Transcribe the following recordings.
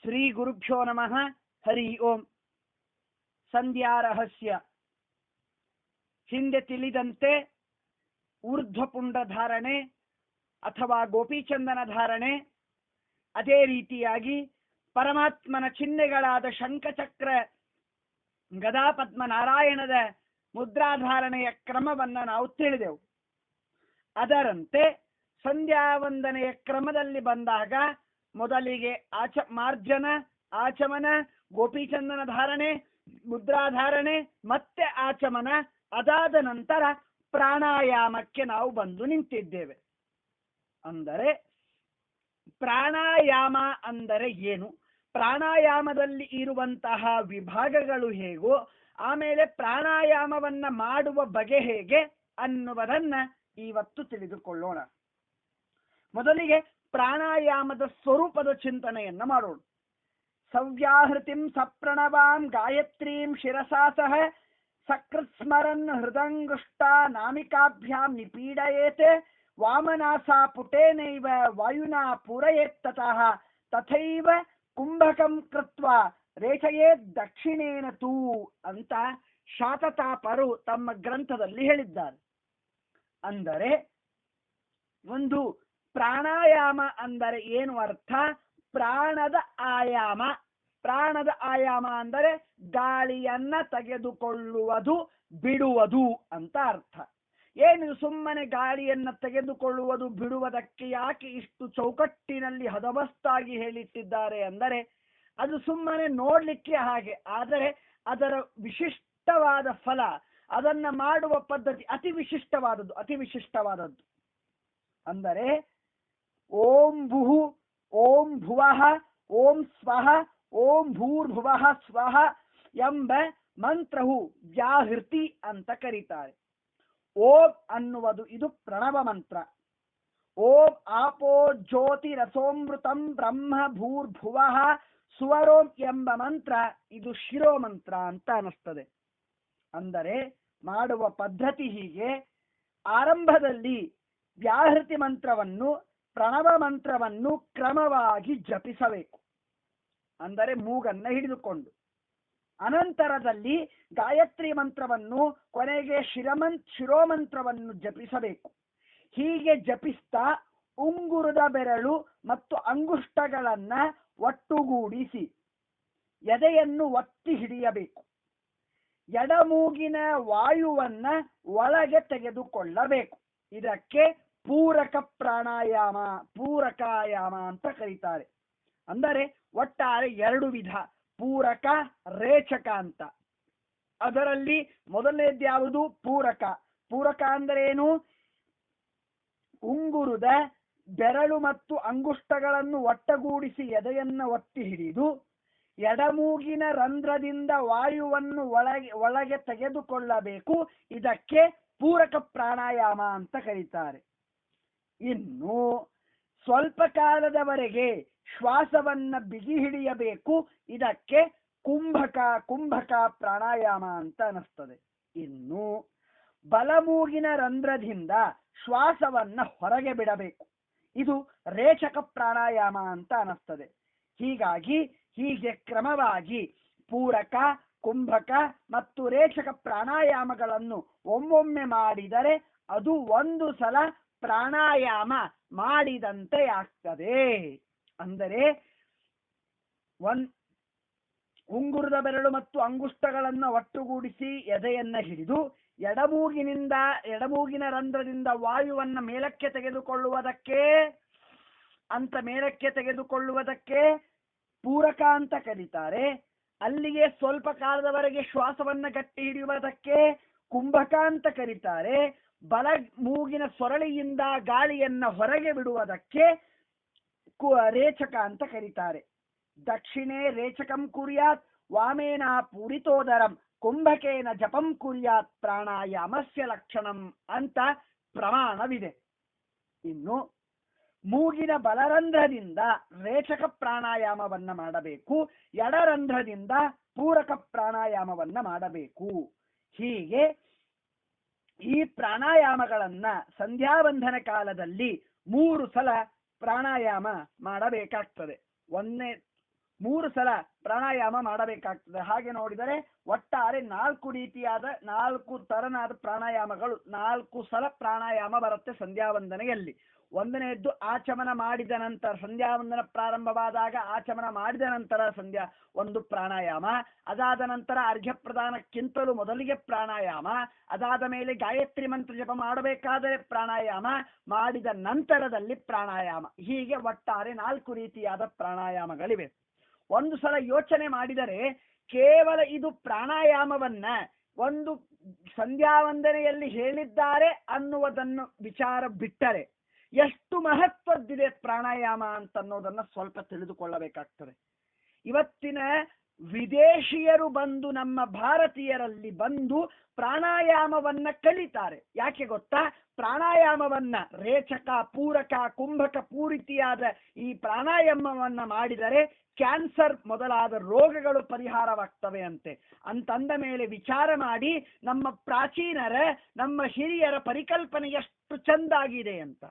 ಶ್ರೀ ಗುರುಭ್ಯೋ ನಮಃ. ಹರಿ ಓಂ. ಸಂಧ್ಯಾ ರಹಸ್ಯ. ಹಿಂದೆ ತಿಳಿದಂತೆ ಊರ್ಧ್ವಪುಂಡ ಧಾರಣೆ ಅಥವಾ ಗೋಪೀಚಂದನ ಧಾರಣೆ, ಅದೇ ರೀತಿಯಾಗಿ ಪರಮಾತ್ಮನ ಚಿಹ್ನೆಗಳಾದ ಶಂಖಚಕ್ರ ಗದಾಪದ್ಮ ನಾರಾಯಣದ ಮುದ್ರಾಧಾರಣೆಯ ಕ್ರಮವನ್ನು ನಾವು ತಿಳಿದೆವು. ಅದರಂತೆ ಸಂಧ್ಯಾವಂದನೆಯ ಕ್ರಮದಲ್ಲಿ ಬಂದಾಗ ಮೊದಲಿಗೆ ಮಾರ್ಜನ, ಆಚಮನ, ಗೋಪೀಚಂದನ ಧಾರಣೆ, ಮುದ್ರಾಧಾರಣೆ, ಮತ್ತೆ ಆಚಮನ, ಅದಾದ ನಂತರ ಪ್ರಾಣಾಯಾಮಕ್ಕೆ ನಾವು ಬಂದು ನಿಂತಿದ್ದೇವೆ. ಅಂದರೆ ಪ್ರಾಣಾಯಾಮ ಅಂದರೆ ಏನು, ಪ್ರಾಣಾಯಾಮದಲ್ಲಿ ಇರುವಂತಹ ವಿಭಾಗಗಳು ಹೇಗೋ, ಆಮೇಲೆ ಪ್ರಾಣಾಯಾಮವನ್ನ ಮಾಡುವ ಬಗೆ ಹೇಗೆ ಅನ್ನುವುದನ್ನ ಇವತ್ತು ತಿಳಿದುಕೊಳ್ಳೋಣ. ಮೊದಲಿಗೆ ಪ್ರಾಣಾಯಾಮದ ಸ್ವರೂಪದ ಚಿಂತನೆಯನ್ನ ಮಾಡೋಣ. ಸವ್ಯಾಹೃತಿಂ ಸಪ್ರಣವಾಂ ಗಾಯತ್ರೀಂ ಶಿರಸಾ ಸಹ ಸಕೃತ್ಸ್ಮರನ್ ಹೃದಂಗುಷ್ಟ ನಾಮಿಕಾಭ್ಯಾಂ ನಿಪೀಡಯೇತೆ ವಾಮನಾಸಾ ಪುಟೇನೈವ ವಾಯುನಾ ಪೂರಯೇತ್ತತಃ ತಥೈವ ಕುಂಭಕಂ ಕೃತ್ವಾ ರೇಚಯೇತ್ ದಕ್ಷಿಣೇನ ತೂ ಅಂತ ಶಾತತಾಪರು ತಮ್ಮ ಗ್ರಂಥದಲ್ಲಿ ಹೇಳಿದ್ದಾರೆ. ಅಂದರೆ ಒಂದು ಪ್ರಾಣಾಯಾಮ ಅಂದರೆ ಏನು ಅರ್ಥ? ಪ್ರಾಣದ ಆಯಾಮ. ಪ್ರಾಣದ ಆಯಾಮ ಅಂದರೆ ಗಾಳಿಯನ್ನ ತೆಗೆದುಕೊಳ್ಳುವುದು, ಬಿಡುವುದು ಅಂತ ಅರ್ಥ. ಏನು ಸುಮ್ಮನೆ ಗಾಳಿಯನ್ನ ತೆಗೆದುಕೊಳ್ಳುವುದು ಬಿಡುವುದಕ್ಕೆ ಯಾಕೆ ಇಷ್ಟು ಚೌಕಟ್ಟಿನಲ್ಲಿ ಹದಬಸ್ತಾಗಿ ಹೇಳಿಟ್ಟಿದ್ದಾರೆ ಅಂದರೆ, ಅದು ಸುಮ್ಮನೆ ನೋಡ್ಲಿಕ್ಕೆ ಹಾಗೆ, ಆದರೆ ಅದರ ವಿಶಿಷ್ಟವಾದ ಫಲ, ಅದನ್ನ ಮಾಡುವ ಪದ್ಧತಿ ಅತಿ ವಿಶಿಷ್ಟವಾದದ್ದು. ಅಂದರೆ ಓಂ ಭುಹು, ಓಂ ಭುವಃ, ಓಂ ಸ್ವಃ, ಓಂ ಭೂರ್ಭುವಃ ಸ್ವಃ ಎಂಬ ಮಂತ್ರವು ವ್ಯಾಹೃತಿ ಅಂತ ಕರೀತಾರೆ. ಓಂ ಅನ್ನುವುದು ಇದು ಪ್ರಣವ ಮಂತ್ರ. ಓಂ ಆಪೋ ಜ್ಯೋತಿ ರಸೋಮೃತಂ ಬ್ರಹ್ಮ ಭೂರ್ಭುವಃ ಸುವರೋಂ ಎಂಬ ಮಂತ್ರ ಇದು ಶಿರೋಮಂತ್ರ ಅಂತ ಅನಿಸ್ತದೆ. ಅಂದರೆ ಮಾಡುವ ಪದ್ಧತಿ ಹೀಗೆ: ಆರಂಭದಲ್ಲಿ ವ್ಯಾಹೃತಿ ಮಂತ್ರವನ್ನು, ಪ್ರಣವ ಮಂತ್ರವನ್ನು ಕ್ರಮವಾಗಿ ಜಪಿಸಬೇಕು, ಅಂದರೆ ಮೂಗನ್ನ ಹಿಡಿದುಕೊಂಡು. ಅನಂತರದಲ್ಲಿ ಗಾಯತ್ರಿ ಮಂತ್ರವನ್ನು, ಕೊನೆಗೆ ಶಿರೋಮಂತ್ರವನ್ನು ಜಪಿಸಬೇಕು. ಹೀಗೆ ಜಪಿಸ್ತಾ ಉಂಗುರದ ಬೆರಳು ಮತ್ತು ಅಂಗುಷ್ಟಗಳನ್ನ ಒಟ್ಟುಗೂಡಿಸಿ ಎದೆಯನ್ನು ಒತ್ತಿ ಹಿಡಿಯಬೇಕು. ಎಡಮೂಗಿನ ವಾಯುವನ್ನ ಒಳಗೆ ತೆಗೆದುಕೊಳ್ಳಬೇಕು. ಇದಕ್ಕೆ ಪೂರಕ ಪೂರಕಾಯಾಮ ಅಂತ ಕರೀತಾರೆ. ಅಂದರೆ ಒಟ್ಟಾರೆ ಎರಡು ವಿಧ, ಪೂರಕ, ರೇಚಕ ಅಂತ. ಅದರಲ್ಲಿ ಮೊದಲನೇದ್ಯಾವುದು? ಪೂರಕ. ಪೂರಕ ಅಂದರೆ ಏನು? ಉಂಗುರದ ಬೆರಳು ಮತ್ತು ಅಂಗುಷ್ಟಗಳನ್ನು ಒಟ್ಟಗೂಡಿಸಿ ಎದೆಯನ್ನ ಒತ್ತಿ ಹಿಡಿದು ಎಡಮೂಗಿನ ರಂಧ್ರದಿಂದ ವಾಯುವನ್ನು ಒಳಗೆ ತೆಗೆದುಕೊಳ್ಳಬೇಕು. ಇದಕ್ಕೆ ಪೂರಕ ಪ್ರಾಣಾಯಾಮ ಅಂತ ಕರೀತಾರೆ. ಇನ್ನು ಸ್ವಲ್ಪ ಕಾಲದವರೆಗೆ ಶ್ವಾಸವನ್ನ ಬಿಗಿ ಹಿಡಿಯಬೇಕು. ಇದಕ್ಕೆ ಕುಂಭಕ ಪ್ರಾಣಾಯಾಮ ಅಂತ ಅನಿಸ್ತದೆ. ಇನ್ನು ಬಲಮೂಗಿನ ರಂಧ್ರದಿಂದ ಶ್ವಾಸವನ್ನ ಹೊರಗೆ ಬಿಡಬೇಕು. ಇದು ರೇಚಕ ಪ್ರಾಣಾಯಾಮ ಅಂತ ಅನಿಸ್ತದೆ. ಹೀಗೆ ಕ್ರಮವಾಗಿ ಪೂರಕ, ಕುಂಭಕ ಮತ್ತು ರೇಚಕ ಪ್ರಾಣಾಯಾಮಗಳನ್ನು ಒಮ್ಮೊಮ್ಮೆ ಮಾಡಿದರೆ ಅದು ಒಂದು ಸಲ ಪ್ರಾಣಾಯಾಮ ಮಾಡಿದಂತೆ ಆಗ್ತದೆ. ಅಂದರೆ ಉಂಗುರದ ಬೆರಳು ಮತ್ತು ಅಂಗುಷ್ಟಗಳನ್ನು ಒಟ್ಟುಗೂಡಿಸಿ ಎದೆಯನ್ನ ಹಿಡಿದು ಎಡಮೂಗಿನ ರಂಧ್ರದಿಂದ ವಾಯುವನ್ನ ಮೇಲಕ್ಕೆ ತೆಗೆದುಕೊಳ್ಳುವುದಕ್ಕೆ ಪೂರಕ ಅಂತ ಕರೀತಾರೆ. ಅಲ್ಲಿಗೆ ಸ್ವಲ್ಪ ಕಾಲದವರೆಗೆ ಶ್ವಾಸವನ್ನ ಗಟ್ಟಿ ಹಿಡಿಯುವುದಕ್ಕೆ ಕುಂಭಕ ಅಂತ ಕರೀತಾರೆ. ಬಲ ಮೂಗಿನ ಸೊರಳಿಯಿಂದ ಗಾಳಿಯನ್ನ ಹೊರಗೆ ಬಿಡುವುದಕ್ಕೆ ರೇಚಕ ಅಂತ ಕರೀತಾರೆ. ದಕ್ಷಿಣೆ ರೇಚಕಂ ಕುರ್ಯಾತ್ ವಾಮೇನ ಪೂರಿತೋದರಂ ಕುಂಭಕೇನ ಜಪಂ ಕುರ್ಯಾತ್ ಪ್ರಾಣಾಯಾಮಸ್ಯ ಲಕ್ಷಣಂ ಅಂತ ಪ್ರಮಾಣವಿದೆ. ಇನ್ನು ಮೂಗಿನ ಬಲರಂಧ್ರದಿಂದ ರೇಚಕ ಪ್ರಾಣಾಯಾಮವನ್ನ ಮಾಡಬೇಕು, ಎಡರಂಧ್ರದಿಂದ ಪೂರಕ ಪ್ರಾಣಾಯಾಮವನ್ನ ಮಾಡಬೇಕು. ಹೀಗೆ ಈ ಪ್ರಾಣಾಯಾಮಗಳನ್ನ ಸಂಧ್ಯಾವಂದನ ಕಾಲದಲ್ಲಿ 3 ಸಲ ಪ್ರಾಣಾಯಾಮ ಮಾಡಬೇಕಾಗ್ತದೆ. 3 ಸಲ ಪ್ರಾಣಾಯಾಮ ಮಾಡಬೇಕಾಗ್ತದೆ. ಹಾಗೆ ನೋಡಿದರೆ ಒಟ್ಟಾರೆ 4 ರೀತಿಯಾದ 4 ತರನಾದ ಪ್ರಾಣಾಯಾಮಗಳು 4 ಸಲ ಪ್ರಾಣಾಯಾಮ ಬರುತ್ತೆ ಸಂಧ್ಯಾವಂದನೆಯಲ್ಲಿ. ಒಂದನೆಯದ್ದು ಆಚಮನ ಮಾಡಿದ ನಂತರ, ಸಂಧ್ಯಾವಂದನ ಪ್ರಾರಂಭವಾದಾಗ ಆಚಮನ ಮಾಡಿದ ನಂತರ ಒಂದು ಪ್ರಾಣಾಯಾಮ, ಅದಾದ ನಂತರ ಅರ್ಘ್ಯ ಪ್ರದಾನಕ್ಕಿಂತಲೂ ಮೊದಲಿಗೆ ಪ್ರಾಣಾಯಾಮ, ಅದಾದ ಮೇಲೆ ಗಾಯತ್ರಿ ಮಂತ್ರ ಜಪ ಮಾಡಬೇಕಾದರೆ ಪ್ರಾಣಾಯಾಮ, ಮಾಡಿದ ನಂತರದಲ್ಲಿ ಪ್ರಾಣಾಯಾಮ. ಹೀಗೆ ಒಟ್ಟಾರೆ 4 ರೀತಿಯಾದ ಪ್ರಾಣಾಯಾಮಗಳಿವೆ. ಒಂದು ಸಲ ಯೋಚನೆ ಮಾಡಿದರೆ ಕೇವಲ ಇದು ಪ್ರಾಣಾಯಾಮವನ್ನ ಒಂದು ಸಂಧ್ಯಾವಂದನೆಯಲ್ಲಿ ಹೇಳಿದ್ದಾರೆ ಅನ್ನುವುದನ್ನು ವಿಚಾರ ಬಿಟ್ಟರೆ ಎಷ್ಟು ಮಹತ್ವದ್ದಿದೆ ಪ್ರಾಣಾಯಾಮ ಅಂತನ್ನೋದನ್ನ ಸ್ವಲ್ಪ ತಿಳಿದುಕೊಳ್ಳಬೇಕಾಗ್ತದೆ. ಇವತ್ತಿನ ವಿದೇಶಿಯರು ಬಂದು ನಮ್ಮ ಭಾರತೀಯರಲ್ಲಿ ಬಂದು ಪ್ರಾಣಾಯಾಮವನ್ನ ಕಲಿತಾರೆ. ಯಾಕೆ ಗೊತ್ತಾ? ಪ್ರಾಣಾಯಾಮವನ್ನ ರೇಚಕ, ಪೂರಕ, ಕುಂಭಕ, ಪೂರಿತಿಯಾದ ಈ ಪ್ರಾಣಾಯಾಮವನ್ನ ಮಾಡಿದರೆ ಕ್ಯಾನ್ಸರ್ ಮೊದಲಾದ ರೋಗಗಳು ಪರಿಹಾರವಾಗ್ತವೆ ಅಂತೆ. ಅಂತಂದ ಮೇಲೆ ವಿಚಾರ ಮಾಡಿ ನಮ್ಮ ಪ್ರಾಚೀನರ, ನಮ್ಮ ಹಿರಿಯರ ಪರಿಕಲ್ಪನೆ ಎಷ್ಟು ಚೆಂದಾಗಿದೆ ಅಂತ.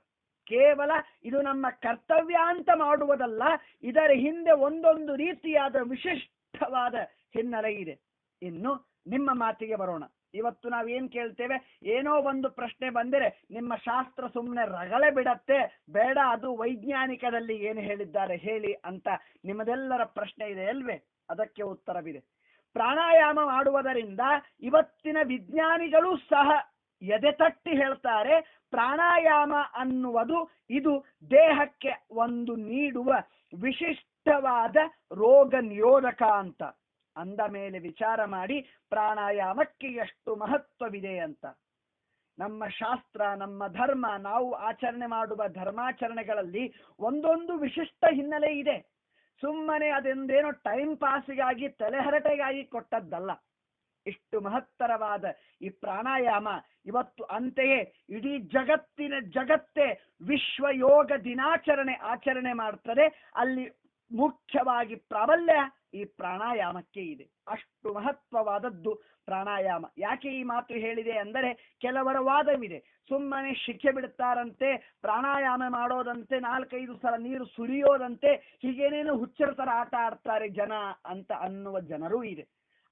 ಕೇವಲ ಇದು ನಮ್ಮ ಕರ್ತವ್ಯ ಅಂತ ಮಾಡುವುದಲ್ಲ, ಇದರ ಹಿಂದೆ ಒಂದೊಂದು ರೀತಿಯಾದ ವಿಶಿಷ್ಟವಾದ ಹಿನ್ನೆಲೆ ಇದೆ. ಇನ್ನು ನಿಮ್ಮ ಮಾತಿಗೆ ಬರೋಣ. ಇವತ್ತು ನಾವೇನ್ ಕೇಳ್ತೇವೆ, ಏನೋ ಒಂದು ಪ್ರಶ್ನೆ ಬಂದರೆ ನಿಮ್ಮ ಶಾಸ್ತ್ರ ಸುಮ್ಮನೆ ರಗಳೆ ಬಿಡತ್ತೆ, ಬೇಡ ಅದು ವೈಜ್ಞಾನಿಕದಲ್ಲಿ ಏನು ಹೇಳಿದ್ದಾರೆ ಹೇಳಿ ಅಂತ ನಿಮ್ಮದೆಲ್ಲರ ಪ್ರಶ್ನೆ ಇದೆ ಅಲ್ವೇ? ಅದಕ್ಕೆ ಉತ್ತರವಿದೆ. ಪ್ರಾಣಾಯಾಮ ಮಾಡುವುದರಿಂದ ಇವತ್ತಿನ ವಿಜ್ಞಾನಿಗಳು ಸಹ ಎದೆತಟ್ಟಿ ಹೇಳ್ತಾರೆ, ಪ್ರಾಣಾಯಾಮ ಅನ್ನುವುದು ಇದು ದೇಹಕ್ಕೆ ಒಂದು ನೀಡುವ ವಿಶಿಷ್ಟವಾದ ರೋಗ ನಿರೋಧಕ ಅಂತ. ಅಂದ ಮೇಲೆ ವಿಚಾರ ಮಾಡಿ ಪ್ರಾಣಾಯಾಮಕ್ಕೆ ಎಷ್ಟು ಮಹತ್ವವಿದೆ ಅಂತ. ನಮ್ಮ ಶಾಸ್ತ್ರ, ನಮ್ಮ ಧರ್ಮ, ನಾವು ಆಚರಣೆ ಮಾಡುವ ಧರ್ಮಾಚರಣೆಗಳಲ್ಲಿ ಒಂದೊಂದು ವಿಶಿಷ್ಟ ಹಿನ್ನೆಲೆ ಇದೆ. ಸುಮ್ಮನೆ ಅದೊಂದೇನೋ ಟೈಮ್ ಪಾಸಿಗಾಗಿ, ತಲೆಹರಟೆಗಾಗಿ ಕೊಟ್ಟದ್ದಲ್ಲ. ಇಷ್ಟು ಮಹತ್ತರವಾದ ಈ ಪ್ರಾಣಾಯಾಮ ಇವತ್ತು ಅಂತೆಯೇ ಇಡೀ ಜಗತ್ತೇ ವಿಶ್ವ ಯೋಗ ದಿನಾಚರಣೆ ಆಚರಣೆ ಮಾಡ್ತದೆ. ಅಲ್ಲಿ ಮುಖ್ಯವಾಗಿ ಪ್ರಾಬಲ್ಯ ಈ ಪ್ರಾಣಾಯಾಮಕ್ಕೆ ಇದೆ. ಅಷ್ಟು ಮಹತ್ವವಾದದ್ದು ಪ್ರಾಣಾಯಾಮ. ಯಾಕೆ ಈ ಮಾತು ಹೇಳಿದೆ ಅಂದರೆ, ಕೆಲವರ ವಾದವಿದೆ, ಸುಮ್ಮನೆ ಶಿಕ್ಷೆ ಬಿಡುತ್ತಾರಂತೆ, ಪ್ರಾಣಾಯಾಮ ಮಾಡೋದಂತೆ, 4-5 ಸಲ ನೀರು ಸುರಿಯೋದಂತೆ, ಹೀಗೇನೇನು ಹುಚ್ಚರ ತರ ಆಟ ಆಡ್ತಾರೆ ಜನ ಅಂತ ಅನ್ನುವ ಜನರೂ ಇದೆ.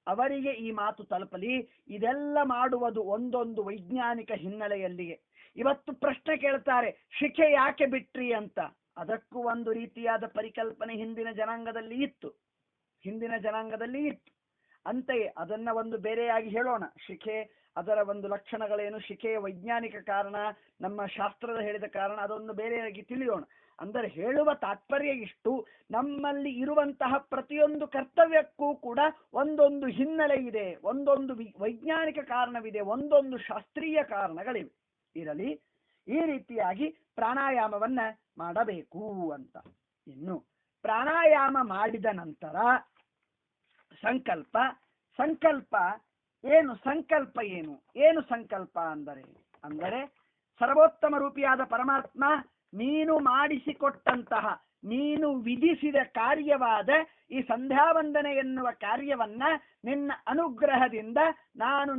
ಅವರಿಗೆ ಈ ಮಾತು ತಲುಪಲಿ. ಇದೆಲ್ಲ ಮಾಡುವುದು ಒಂದೊಂದು ವೈಜ್ಞಾನಿಕ ಹಿನ್ನೆಲೆಯಲ್ಲಿಯೇ. ಇವತ್ತು ಪ್ರಶ್ನೆ ಕೇಳ್ತಾರೆ, ಶಿಖೆ ಯಾಕೆ ಬಿಟ್ರಿ ಅಂತ. ಅದಕ್ಕೂ ಒಂದು ರೀತಿಯಾದ ಪರಿಕಲ್ಪನೆ ಹಿಂದಿನ ಜನಾಂಗದಲ್ಲಿ ಇತ್ತು. ಅಂತೆಯೇ ಅದನ್ನ ಒಂದು ಬೇರೆಯಾಗಿ ಹೇಳೋಣ. ಶಿಖೆ, ಅದರ ಒಂದು ಲಕ್ಷಣಗಳೇನು, ಶಿಖೆಯ ವೈಜ್ಞಾನಿಕ ಕಾರಣ, ನಮ್ಮ ಶಾಸ್ತ್ರದ ಹೇಳಿದ ಕಾರಣ, ಅದೊಂದು ಬೇರೆಯಾಗಿ ತಿಳಿಯೋಣ. ಅಂದರೆ ಹೇಳುವ ತಾತ್ಪರ್ಯ ಇಷ್ಟು, ನಮ್ಮಲ್ಲಿ ಇರುವಂತಹ ಪ್ರತಿಯೊಂದು ಕರ್ತವ್ಯಕ್ಕೂ ಕೂಡ ಒಂದೊಂದು ಹಿನ್ನೆಲೆ ಇದೆ, ಒಂದೊಂದು ವೈಜ್ಞಾನಿಕ ಕಾರಣವಿದೆ, ಒಂದೊಂದು ಶಾಸ್ತ್ರೀಯ ಕಾರಣಗಳಿವೆ. ಇರಲಿ, ಈ ರೀತಿಯಾಗಿ ಪ್ರಾಣಾಯಾಮವನ್ನ ಮಾಡಬೇಕು ಅಂತ. ಇನ್ನು ಪ್ರಾಣಾಯಾಮ ಮಾಡಿದ ನಂತರ ಸಂಕಲ್ಪ ಏನು? ಏನು ಸಂಕಲ್ಪ ಅಂದರೆ ಸರ್ವೋತ್ತಮ ರೂಪಿಯಾದ ಪರಮಾತ್ಮ ನೀನು ಮಾಡಿಸಿಕೊಟ್ಟಂತಹ, ನೀನು ವಿಧಿಸಿದ ಕಾರ್ಯವಾದ ಈ ಸಂಧ್ಯಾವಂದನೆ ಎನ್ನುವ ಕಾರ್ಯವನ್ನ ನಿನ್ನ ಅನುಗ್ರಹದಿಂದ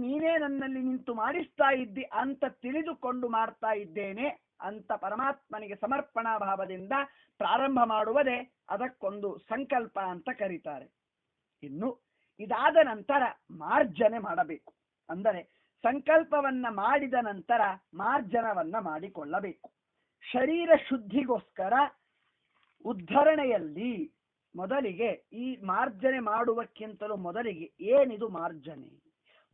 ನೀನೇ ನನ್ನಲ್ಲಿ ನಿಂತು ಮಾಡಿಸ್ತಾ ಇದ್ದಿ ಅಂತ ತಿಳಿದುಕೊಂಡು ಮಾಡ್ತಾ ಇದ್ದೇನೆ ಅಂತ ಪರಮಾತ್ಮನಿಗೆ ಸಮರ್ಪಣಾ ಭಾವದಿಂದ ಪ್ರಾರಂಭ ಮಾಡುವುದೇ ಅದಕ್ಕೊಂದು ಸಂಕಲ್ಪ ಅಂತ ಕರೀತಾರೆ. ಇನ್ನು ಇದಾದ ನಂತರ ಮಾರ್ಜನೆ ಮಾಡಬೇಕು. ಅಂದರೆ ಸಂಕಲ್ಪವನ್ನ ಮಾಡಿದ ನಂತರ ಮಾರ್ಜನವನ್ನ ಮಾಡಿಕೊಳ್ಳಬೇಕು. ಶರೀರ ಶುದ್ಧಿಗೋಸ್ಕರ ಉದ್ಧರಣೆಯಲ್ಲಿ ಮೊದಲಿಗೆ ಈ ಮಾರ್ಜನೆ ಮಾಡುವಕ್ಕಿಂತಲೂ ಮೊದಲಿಗೆ ಏನಿದು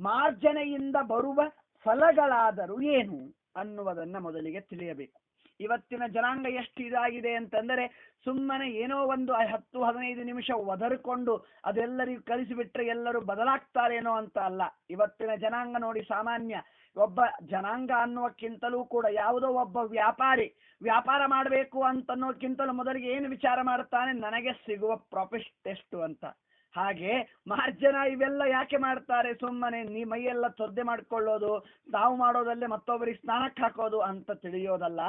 ಮಾರ್ಜನೆಯಿಂದ ಬರುವ ಫಲಗಳಾದರೂ ಏನು ಅನ್ನುವುದನ್ನ ಮೊದಲಿಗೆ ತಿಳಿಯಬೇಕು. ಇವತ್ತಿನ ಜನಾಂಗ ಎಷ್ಟು ಇದಾಗಿದೆ ಅಂತಂದರೆ, ಸುಮ್ಮನೆ ಏನೋ ಒಂದು 10-15 ನಿಮಿಷ ಒದರ್ಕೊಂಡು ಅದೆಲ್ಲರಿಗೂ ಕಲಿಸಿಬಿಟ್ರೆ ಎಲ್ಲರೂ ಬದಲಾಗ್ತಾರೇನೋ ಅಂತ ಅಲ್ಲ. ಇವತ್ತಿನ ಜನಾಂಗ ನೋಡಿ, ಸಾಮಾನ್ಯ ಒಬ್ಬ ಜನಾಂಗ ಅನ್ನುವಕ್ಕಿಂತಲೂ ಕೂಡ ಯಾವುದೋ ಒಬ್ಬ ವ್ಯಾಪಾರ ಮಾಡಬೇಕು ಅಂತನ್ನೋಕ್ಕಿಂತಲೂ ಮೊದಲಿಗೆ ಏನು ವಿಚಾರ ಮಾಡ್ತಾನೆ, ನನಗೆ ಸಿಗುವ ಪ್ರಾಫಿಟ್ ಎಷ್ಟು ಅಂತ. ಹಾಗೆ ಮಾರ್ಜನ ಇವೆಲ್ಲ ಯಾಕೆ ಮಾಡ್ತಾರೆ? ಸುಮ್ಮನೆ ಮೈಯೆಲ್ಲ ತೊದ್ದೆ ಮಾಡ್ಕೊಳ್ಳೋದು, ತಾವು ಮಾಡೋದಲ್ಲೇ ಮತ್ತೊಬ್ಬರಿಗೆ ಸ್ನಾನಕ್ಕೆ ಹಾಕೋದು ಅಂತ ತಿಳಿಯೋದಲ್ಲ.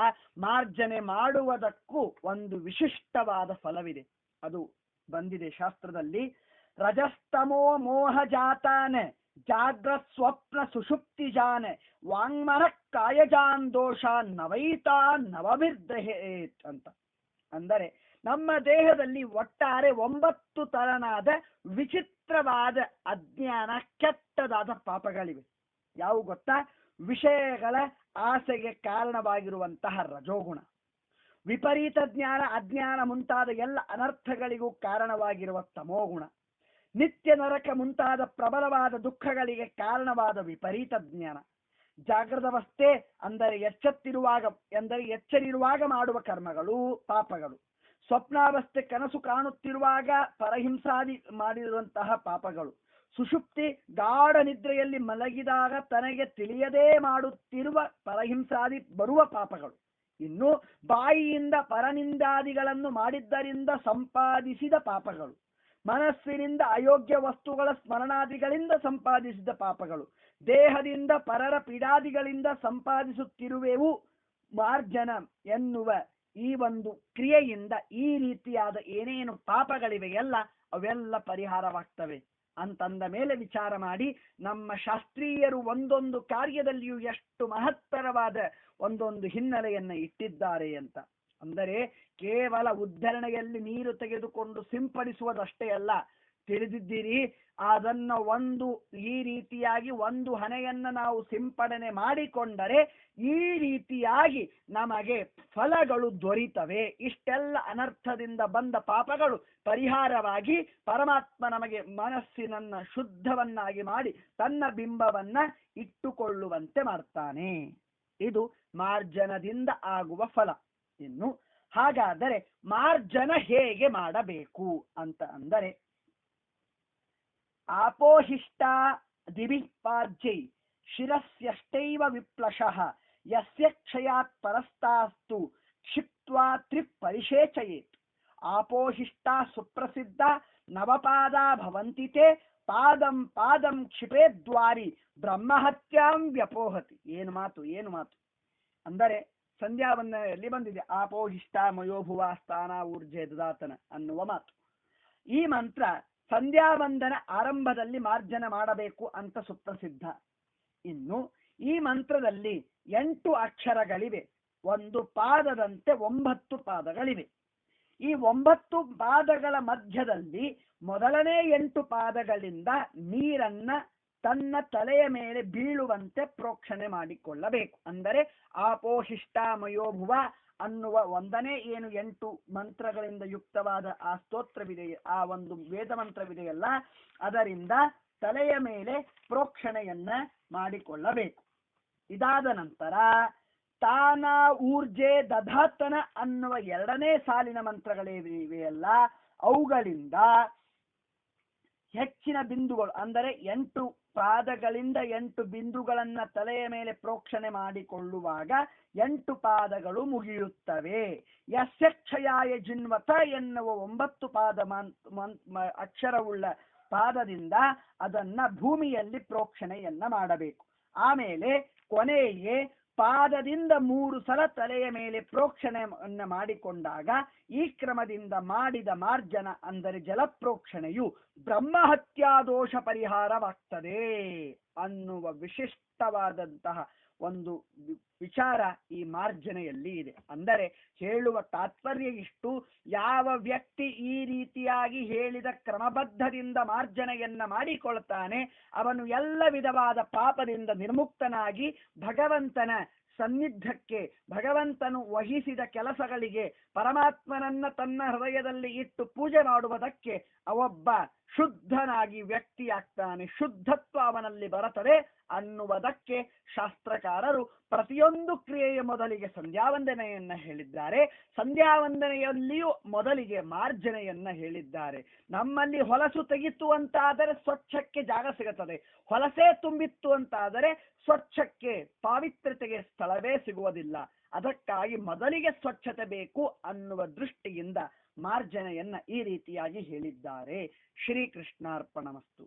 ಮಾರ್ಜನೆ ಮಾಡುವುದಕ್ಕೂ ಒಂದು ವಿಶಿಷ್ಟವಾದ ಫಲವಿದೆ. ಅದು ಬಂದಿದೆ ಶಾಸ್ತ್ರದಲ್ಲಿ. ರಜಸ್ತಮೋ ಮೋಹ ಜಾತಾನೆ ಜಾಗ್ರತ್ ಸ್ವಪ್ನ ಸುಷುಪ್ತಿ ಜಾನೆ ವಾಂಗ್ಮನ ಕಾಯಜಾನ್ ದೋಷ ನವೈತಾ ನವಭಿರ್ದಹೇತ್ ಅಂತ. ಅಂದರೆ ನಮ್ಮ ದೇಹದಲ್ಲಿ ಒಟ್ಟಾರೆ 9 ತರನಾದ ವಿಚಿತ್ರವಾದ ಅಜ್ಞಾನ, ಕೆಟ್ಟದಾದ ಪಾಪಗಳಿವೆ. ಯಾವ ಗೊತ್ತಾ? ವಿಷಯಗಳ ಆಸೆಗೆ ಕಾರಣವಾಗಿರುವಂತಹ ರಜೋಗುಣ, ವಿಪರೀತ ಜ್ಞಾನ, ಅಜ್ಞಾನ ಮುಂತಾದ ಎಲ್ಲ ಅನರ್ಥಗಳಿಗೂ ಕಾರಣವಾಗಿರುವ ತಮೋಗುಣ, ನಿತ್ಯ ನರಕ ಮುಂತಾದ ಪ್ರಬಲವಾದ ದುಃಖಗಳಿಗೆ ಕಾರಣವಾದ ವಿಪರೀತ ಜ್ಞಾನ, ಜಾಗೃತಾವಸ್ಥೆ ಅಂದರೆ ಎಚ್ಚರಿರುವಾಗ ಮಾಡುವ ಕರ್ಮಗಳು ಪಾಪಗಳು, ಸ್ವಪ್ನಾವಸ್ಥೆ ಕನಸು ಕಾಣುತ್ತಿರುವಾಗ ಪರಹಿಂಸಾದಿ ಮಾಡಿರುವಂತಹ ಪಾಪಗಳು, ಸುಷುಪ್ತಿ ಗಾಢ ನಿದ್ರೆಯಲ್ಲಿ ಮಲಗಿದಾಗ ತನಗೆ ತಿಳಿಯದೇ ಮಾಡುತ್ತಿರುವ ಪರಹಿಂಸಾದಿ ಬರುವ ಪಾಪಗಳು, ಇನ್ನು ಬಾಯಿಯಿಂದ ಪರನಿಂದಾದಿಗಳನ್ನು ಮಾಡಿದ್ದರಿಂದ ಸಂಪಾದಿಸಿದ ಪಾಪಗಳು, ಮನಸ್ಸಿನಿಂದ ಅಯೋಗ್ಯ ವಸ್ತುಗಳ ಸ್ಮರಣಾದಿಗಳಿಂದ ಸಂಪಾದಿಸಿದ ಪಾಪಗಳು, ದೇಹದಿಂದ ಪರರ ಪೀಡಾದಿಗಳಿಂದ ಸಂಪಾದಿಸುತ್ತಿರುವೆವು ಮಾರ್ಜನ ಎನ್ನುವ ಈ ಒಂದು ಕ್ರಿಯೆಯಿಂದ ಈ ರೀತಿಯಾದ ಏನೇನು ಪಾಪಗಳಿವೆ ಎಲ್ಲ ಅವೆಲ್ಲ ಪರಿಹಾರವಾಗ್ತವೆ ಅಂತಂದ ಮೇಲೆ ವಿಚಾರ ಮಾಡಿ ನಮ್ಮ ಶಾಸ್ತ್ರೀಯರು ಒಂದೊಂದು ಕಾರ್ಯದಲ್ಲಿಯೂ ಎಷ್ಟು ಮಹತ್ತರವಾದ ಒಂದೊಂದು ಹಿನ್ನೆಲೆಯನ್ನ ಇಟ್ಟಿದ್ದಾರೆ ಅಂತ. ಅಂದರೆ ಕೇವಲ ಉದ್ಧರಣೆಯಲ್ಲಿ ನೀರು ತೆಗೆದುಕೊಂಡು ಸಿಂಪಡಿಸುವುದಷ್ಟೇ ಅಲ್ಲ, ತಿಳಿದಿದ್ದೀರಿ, ಅದನ್ನ ಈ ರೀತಿಯಾಗಿ ಒಂದು ಹನೆಯನ್ನ ನಾವು ಸಿಂಪಡಣೆ ಮಾಡಿಕೊಂಡರೆ ಈ ರೀತಿಯಾಗಿ ನಮಗೆ ಫಲಗಳು ದೊರೀತವೆ. ಇಷ್ಟೆಲ್ಲ ಅನರ್ಥದಿಂದ ಬಂದ ಪಾಪಗಳು ಪರಿಹಾರವಾಗಿ ಪರಮಾತ್ಮ ನಮಗೆ ಮನಸ್ಸಿನನ್ನ ಶುದ್ಧವನ್ನಾಗಿ ಮಾಡಿ ತನ್ನ ಬಿಂಬವನ್ನ ಇಟ್ಟುಕೊಳ್ಳುವಂತೆ ಮಾಡ್ತಾನೆ. ಇದು ಮಾರ್ಜನದಿಂದ ಆಗುವ ಫಲ. ಇನ್ನು ಹಾಗಾದರೆ ಮಾರ್ಜನ ಹೇಗೆ ಮಾಡಬೇಕು ಅಂತ ಅಂದರೆ, ಆಪೋಹಿಷ್ಟ ದಿವಿಪಾರ್ಜೈ ಶಿರಸ್ಯಷ್ಟೈವ ವಿಪ್ಲಶಃ ಯಸ್ಯ ಕ್ಷಯಾತ್ ಪರಸ್ತಾಸ್ತು ಕ್ಷಿಪ್ತ್ವಾ ತ್ರಿಪರಿಷೇಚಯೇತ್. ಆಪೋಹಿಷ್ಟ ಸುಪ್ರಸಿದ್ಧ ನವಪಾದ ಭವಂತಿ ತೇ ಪಾದಂ ಪಾದಂ ಕ್ಷಿಪೇದ್ವಾರಿ ಬ್ರಹ್ಮಹತ್ಯಾಂ ವ್ಯಪೋಹತಿ. ಏನು ಮಾತು ಅಂದರೆ ಸಂಧ್ಯಾವಂದನೆಯಲ್ಲಿ ಬಂದಿದೆ, ಆಪೋಹಿಷ್ಟ ಮಯೋಭುವ ಸ್ಥಾನ ಊರ್ಜೆ ದದಾತನ ಅನ್ನುವ ಮಾತು. ಈ ಮಂತ್ರ ಸಂಧ್ಯಾವಂದನ ಆರಂಭದಲ್ಲಿ ಮಾರ್ಜನ ಮಾಡಬೇಕು ಅಂತ ಸುಪ್ರಸಿದ್ಧ. ಇನ್ನು ಈ ಮಂತ್ರದಲ್ಲಿ 8 ಅಕ್ಷರಗಳಿವೆ, ಒಂದು ಪಾದದಂತೆ 9 ಪಾದಗಳಿವೆ. ಈ 9 ಪಾದಗಳ ಮಧ್ಯದಲ್ಲಿ ಮೊದಲನೇ 8 ಪಾದಗಳಿಂದ ನೀರನ್ನ ತನ್ನ ತಲೆಯ ಮೇಲೆ ಬೀಳುವಂತೆ ಪ್ರೋಕ್ಷಣೆ ಮಾಡಿಕೊಳ್ಳಬೇಕು. ಅಂದರೆ ಆಪೋಹಿಷ್ಟ ಮಯೋಭುವ ಅನ್ನುವ ಒಂದನೇ 8 ಮಂತ್ರಗಳಿಂದ ಯುಕ್ತವಾದ ಆ ಸ್ತೋತ್ರವಿದೆ, ಆ ಒಂದು ವೇದ ಮಂತ್ರವಿದೆಯಲ್ಲ, ಅದರಿಂದ ತಲೆಯ ಮೇಲೆ ಪ್ರೋಕ್ಷಣೆಯನ್ನ ಮಾಡಿಕೊಳ್ಳಬೇಕು. ಇದಾದ ನಂತರ ತಾನ ಊರ್ಜೆ ದಧಾತನ ಅನ್ನುವ 2ನೇ ಸಾಲಿನ ಮಂತ್ರಗಳಿವೆಯಲ್ಲ, ಅವುಗಳಿಂದ ಹೆಚ್ಚಿನ ಬಿಂದುಗಳು ಅಂದರೆ 8 ಪಾದಗಳಿಂದ 8 ಬಿಂದುಗಳನ್ನ ತಲೆಯ ಮೇಲೆ ಪ್ರೋಕ್ಷಣೆ ಮಾಡಿಕೊಳ್ಳುವಾಗ 8 ಪಾದಗಳು ಮುಗಿಯುತ್ತವೆ. ಯಸ್ಯಕ್ಷಯಾಯ ಜಿನ್ವತ ಎನ್ನುವ 9 ಪಾದ ಅಕ್ಷರವುಳ್ಳ ಪಾದದಿಂದ ಅದನ್ನ ಭೂಮಿಯಲ್ಲಿ ಪ್ರೋಕ್ಷಣೆಯನ್ನ ಮಾಡಬೇಕು. ಆಮೇಲೆ ಕೊನೆಗೆ ಪಾದದಿಂದ 3 ಸಲ ತಲೆಯ ಮೇಲೆ ಪ್ರೋಕ್ಷಣೆಯನ್ನ ಮಾಡಿಕೊಂಡಾಗ ಈ ಕ್ರಮದಿಂದ ಮಾಡಿದ ಮಾರ್ಜನ ಅಂದರೆ ಜಲಪ್ರೋಕ್ಷಣೆಯು ಬ್ರಹ್ಮಹತ್ಯಾದೋಷ ಪರಿಹಾರವಾಗ್ತದೆ ಅನ್ನುವ ವಿಶಿಷ್ಟವಾದಂತಹ ಒಂದು ವಿಚಾರ ಈ ಮಾರ್ಜನೆಯಲ್ಲಿ ಇದೆ. ಅಂದರೆ ಹೇಳುವ ತಾತ್ಪರ್ಯ ಇಷ್ಟು, ಯಾವ ವ್ಯಕ್ತಿ ಈ ರೀತಿಯಾಗಿ ಹೇಳಿದ ಕ್ರಮಬದ್ಧದಿಂದ ಮಾರ್ಜನೆಯನ್ನ ಮಾಡಿಕೊಳ್ತಾನೆ ಅವನು ಎಲ್ಲ ವಿಧವಾದ ಪಾಪದಿಂದ ನಿರ್ಮುಕ್ತನಾಗಿ ಭಗವಂತನ ಸನ್ನಿಧಕ್ಕೆ, ಭಗವಂತನು ವಹಿಸಿದ ಕೆಲಸಗಳಿಗೆ, ಪರಮಾತ್ಮನನ್ನ ತನ್ನ ಹೃದಯದಲ್ಲಿ ಇಟ್ಟು ಪೂಜೆ ಮಾಡುವುದಕ್ಕೆ ಅವೊಬ್ಬ ಶುದ್ಧನಾಗಿ ವ್ಯಕ್ತಿಯಾಗ್ತಾನೆ, ಶುದ್ಧತ್ವ ಅವನಲ್ಲಿ ಬರುತ್ತದೆ ಅನ್ನುವುದಕ್ಕೆ ಶಾಸ್ತ್ರಕಾರರು ಪ್ರತಿಯೊಂದು ಕ್ರಿಯೆಯ ಮೊದಲಿಗೆ ಸಂಧ್ಯಾವಂದನೆಯನ್ನ ಹೇಳಿದ್ದಾರೆ. ಸಂಧ್ಯಾವಂದನೆಯಲ್ಲಿಯೂ ಮೊದಲಿಗೆ ಮಾರ್ಜನೆಯನ್ನ ಹೇಳಿದ್ದಾರೆ. ನಮ್ಮಲ್ಲಿ ಹೊಲಸು ತೆಗಿತು ಅಂತಾದರೆ ಸ್ವಚ್ಛಕ್ಕೆ ಜಾಗ ಸಿಗುತ್ತದೆ, ಹೊಲಸೇ ತುಂಬಿತ್ತು ಅಂತಾದರೆ ಸ್ವಚ್ಛಕ್ಕೆ ಪಾವಿತ್ರ್ಯತೆಗೆ ಸ್ಥಳವೇ ಸಿಗುವುದಿಲ್ಲ. ಅದಕ್ಕಾಗಿ ಮೊದಲಿಗೆ ಸ್ವಚ್ಛತೆ ಬೇಕು ಅನ್ನುವ ದೃಷ್ಟಿಯಿಂದ ಮಾರ್ಜನೆಯನ್ನ ಈ ರೀತಿಯಾಗಿ ಹೇಳಿದ್ದಾರೆ. ಶ್ರೀಕೃಷ್ಣಾರ್ಪಣಮಸ್ತು.